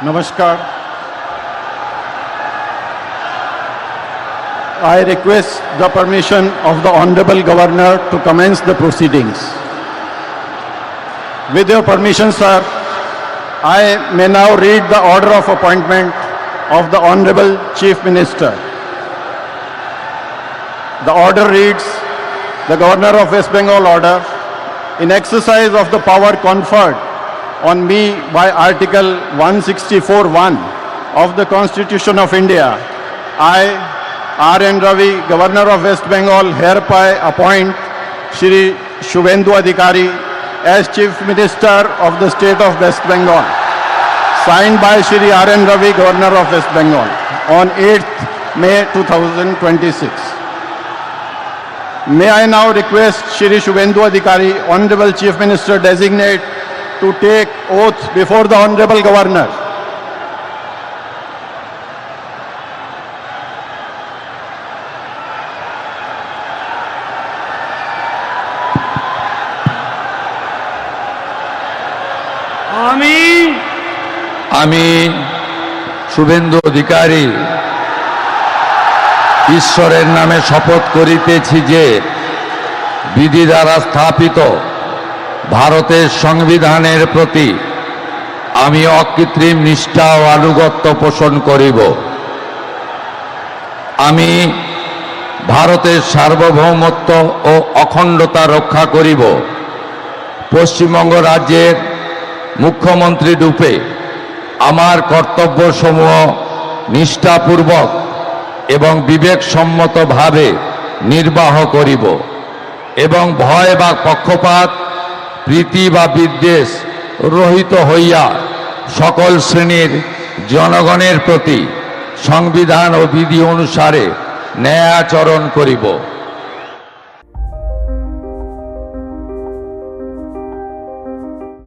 Namaskar. I request the permission of the Honorable Governor to commence the proceedings. With your permission, sir, I may now read the order of appointment of the Honorable Chief Minister. The order reads, the Governor of West Bengal order, in exercise of the power conferred on me by Article 164(1) of the Constitution of India, I, R.N. Ravi, Governor of West Bengal, hereby appoint Shri Shubhendu Adhikari as Chief Minister of the State of West Bengal, signed by Shri R.N. Ravi, Governor of West Bengal, on 8th May 2026. May I now request Shri Shubhendu Adhikari, Honorable Chief Minister Designate, to take oath before the Honorable Governor. আমি শুভেন্দু অধিকারী ঈশ্বরের নামে শপথ করিতেছি যে বিধি দ্বারা স্থাপিত ভারতের সংবিধানের প্রতি আমি অকৃত্রিম নিষ্ঠা ও আনুগত্য পোষণ করিব। আমি ভারতের সার্বভৌমত্ব ও অখণ্ডতা রক্ষা করিব। পশ্চিমবঙ্গ রাজ্যের মুখ্যমন্ত্রী রূপে আমার কর্তব্যসমূহ নিষ্ঠাপূর্বক এবং বিবেকসম্মতভাবে নির্বাহ করিব এবং ভয় বা পক্ষপাত, প্রীতি বা বিদ্বেষ রহিত হইয়া সকল শ্রেণীর জনগণের প্রতি সংবিধান ও বিধি অনুসারে ন্যায় আচরণ করিব।